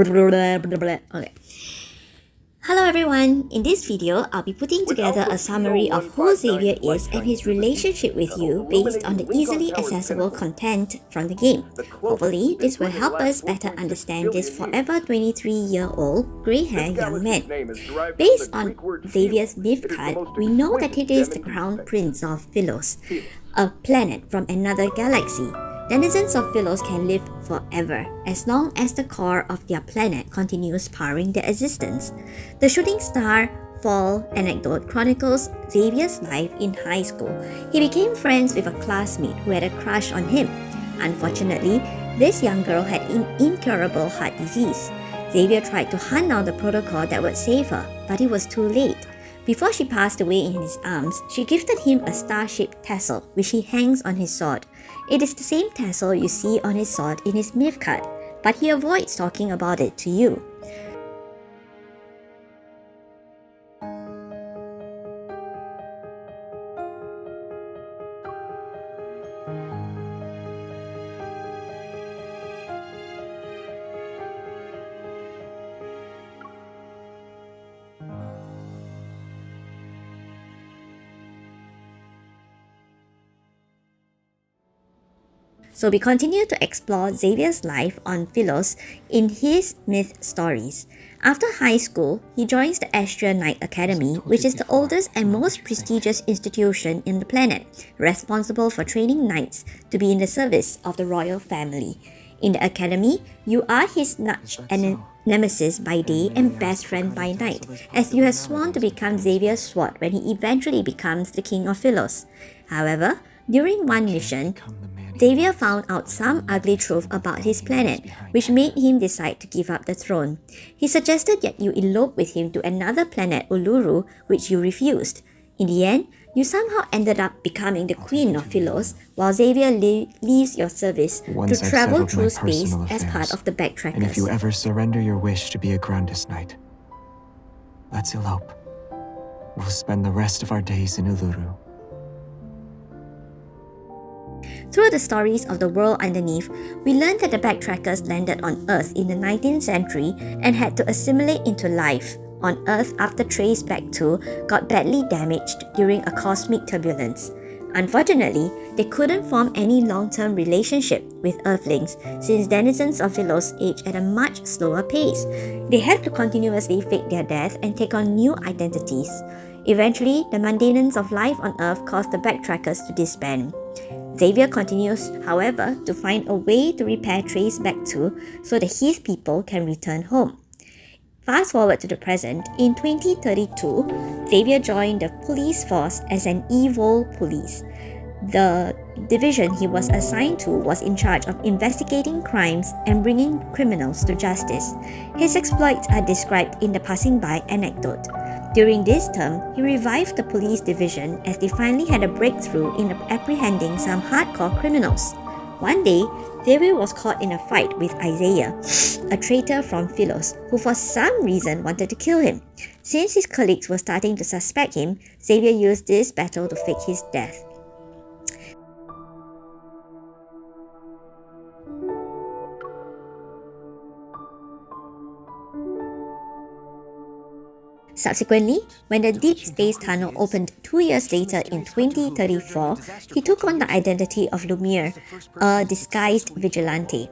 Okay. Hello everyone, in this video I'll be putting together a summary of who Xavier is and his relationship with you based on the easily accessible content from the game. Hopefully, this will help us better understand this forever 23-year-old grey-haired young man. Based on Xavier's myth card, we know that he is the crown prince of Philos, a planet from another galaxy. Denizens of Philos can live forever, as long as the core of their planet continues powering their existence. The shooting star Fall anecdote chronicles Xavier's life in high school. He became friends with a classmate who had a crush on him. Unfortunately, this young girl had an incurable heart disease. Xavier tried to hunt down the protocol that would save her, but it was too late. Before she passed away in his arms, she gifted him a star-shaped tassel, which he hangs on his sword. It is the same tassel you see on his sword in his myth card, but he avoids talking about it to you. So we continue to explore Xavier's life on Philos in his myth stories. After high school, he joins the Astral Knight Academy, which is the oldest and most prestigious institution in the planet, responsible for training knights to be in the service of the royal family. In the academy, you are his nemesis by day and best friend by night, as you have sworn to become Xavier's sword when he eventually becomes the king of Philos. However, during one mission, Xavier found out some ugly truth about his planet, which made him decide to give up the throne. He suggested that you elope with him to another planet, Uluru, which you refused. In the end, you somehow ended up becoming the queen of Philos, while Xavier leaves your service to travel through space as part of the Backtrackers. And if you ever surrender your wish to be a Grundis Knight, let's elope. We'll spend the rest of our days in Uluru. Through the stories of the world underneath, we learned that the Backtrackers landed on Earth in the 19th century and had to assimilate into life on Earth after Trace Back 2 got badly damaged during a cosmic turbulence. Unfortunately, they couldn't form any long-term relationship with Earthlings since denizens of Philos age at a much slower pace. They had to continuously fake their death and take on new identities. Eventually, the mundaneness of life on Earth caused the Backtrackers to disband. Xavier continues, however, to find a way to repair Trace Back 2 so that his people can return home. Fast forward to the present, in 2032, Xavier joined the police force as an evil police. The division he was assigned to was in charge of investigating crimes and bringing criminals to justice. His exploits are described in the Passing By anecdote. During this term, he revived the police division as they finally had a breakthrough in apprehending some hardcore criminals. One day, Xavier was caught in a fight with Isaiah, a traitor from Philos, who for some reason wanted to kill him. Since his colleagues were starting to suspect him, Xavier used this battle to fake his death. Subsequently, when the Deepspace tunnel opened 2 years later in 2034, he took on the identity of Lumiere, a disguised vigilante.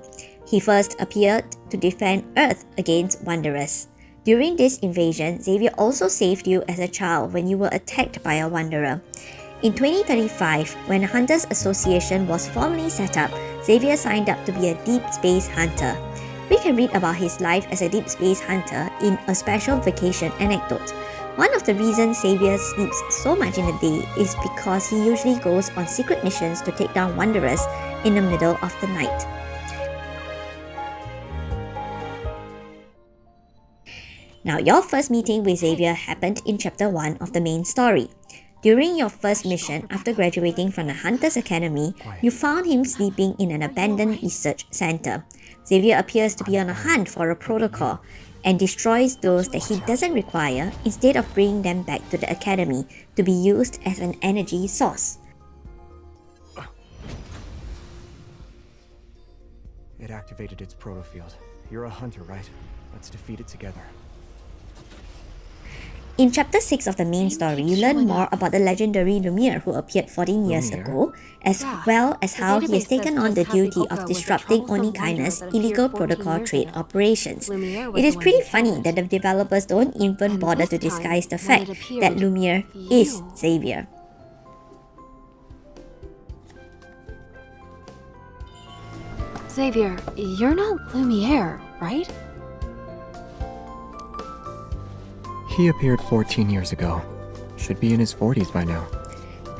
He first appeared to defend Earth against Wanderers. During this invasion, Xavier also saved you as a child when you were attacked by a Wanderer. In 2035, when the Hunters Association was formally set up, Xavier signed up to be a Deep Space Hunter. We can read about his life as a deep space hunter in a special vacation anecdote. One of the reasons Xavier sleeps so much in the day is because he usually goes on secret missions to take down Wanderers in the middle of the night. Now, your first meeting with Xavier happened in Chapter 1 of the main story. During your first mission after graduating from the Hunters Academy, you found him sleeping in an abandoned research center. Xavier appears to be on a hunt for a protocol and destroys those that he doesn't require instead of bringing them back to the academy to be used as an energy source. It activated its protofield. You're a hunter, right? Let's defeat it together. In chapter 6 of the main story, you learn more about the legendary Lumiere who appeared 14 years Lumiere? ago, as Yeah. well as The how he has database says taken on the just Happy duty Oka of was a disrupting troublesome Onikaina's wonder that illegal appeared 14 protocol years trade ago. operations. Lumiere was It is the one pretty who funny killed that the it. developers don't even And bother this to time, disguise the when fact it appeared, that Lumiere is you. Xavier. Xavier, you're not Lumiere, right? He appeared 14 years ago. Should be in his 40s by now.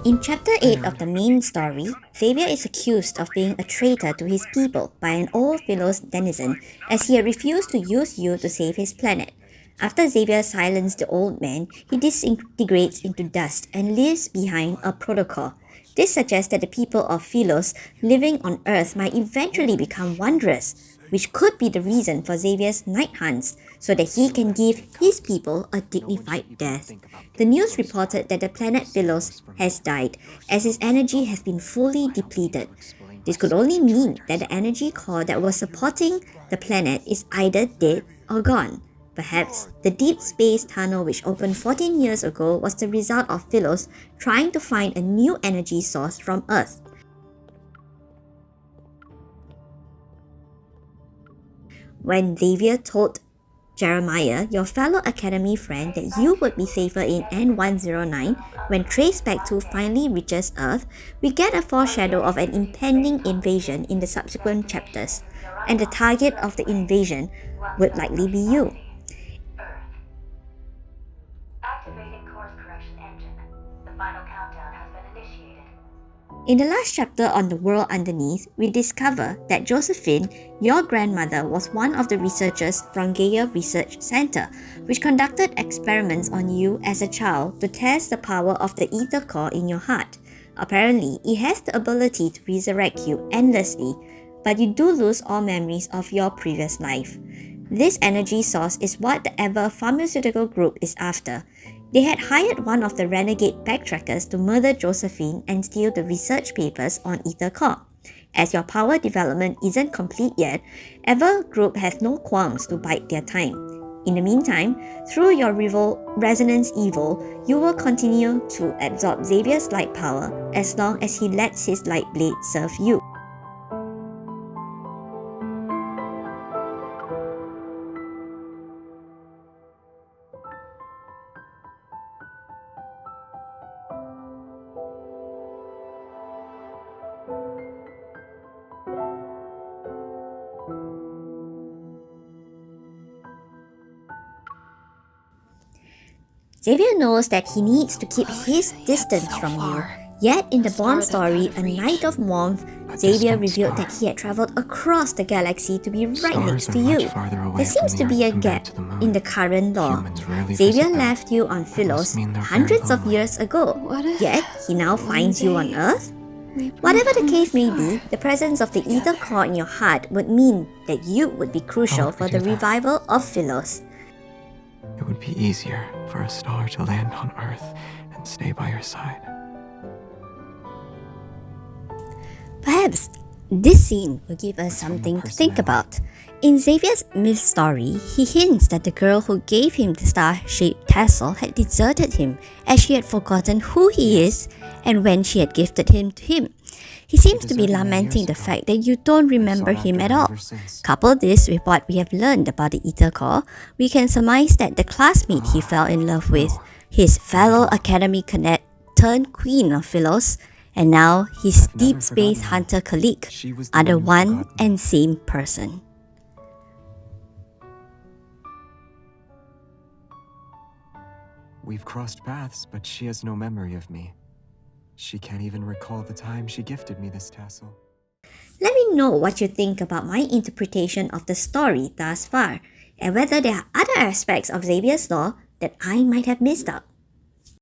In chapter 8 of the main story, Xavier is accused of being a traitor to his people by an old Philos denizen, as he had refused to use you to save his planet. After Xavier silenced the old man, he disintegrates into dust and leaves behind a protocol. This suggests that the people of Philos living on Earth might eventually become wondrous, which could be the reason for Xavier's night hunts, so that he can give his people a dignified death. The news reported that the planet Philos has died, as its energy has been fully depleted. This could only mean that the energy core that was supporting the planet is either dead or gone. Perhaps the deep space tunnel which opened 14 years ago was the result of Philos trying to find a new energy source from Earth. When Xavier told Jeremiah, your fellow Academy friend, that you would be safer in N109 when Trace Back 2 finally reaches Earth, we get a foreshadow of an impending invasion in the subsequent chapters, and the target of the invasion would likely be you. Activating course correction engine. The final countdown has been initiated. In the last chapter on the world underneath, we discover that Josephine, your grandmother, was one of the researchers from Gaia Research Center, which conducted experiments on you as a child to test the power of the ether core in your heart. Apparently, it has the ability to resurrect you endlessly, but you do lose all memories of your previous life. This energy source is what the Ever pharmaceutical group is after. They had hired one of the renegade backtrackers to murder Josephine and steal the research papers on Ether Core. As your power development isn't complete yet, Ever Group has no qualms to bide their time. In the meantime, through your resonance evil, you will continue to absorb Xavier's light power as long as he lets his light blade serve you. Xavier knows that he needs to keep his distance from you. Yet in the Bond story, A Night of Warmth, Xavier revealed that he had traveled across the galaxy to be right next to you. There seems to be a gap in the current law. Xavier left you on Philos hundreds of years ago, yet he now finds you on Earth? Whatever the case may be, the presence of the ether core in your heart would mean that you would be crucial for the revival of Philos. It would be easier for a star to land on Earth and stay by your side. Perhaps this scene will give us something to think about. In Xavier's myth story, he hints that the girl who gave him the star-shaped tassel had deserted him, as she had forgotten who he is and when she had gifted him to him. He seems to be lamenting the fact that you don't remember him at all. Couple this with what we have learned about the Ether Core, we can surmise that the classmate he fell in love with, his fellow Academy cadet turned Queen of Philos, and now his Deep Space Hunter colleague are the one and same person. We've crossed paths, but she has no memory of me. She can't even recall the time she gifted me this tassel. Let me know what you think about my interpretation of the story thus far, and whether there are other aspects of Xavier's law that I might have missed out.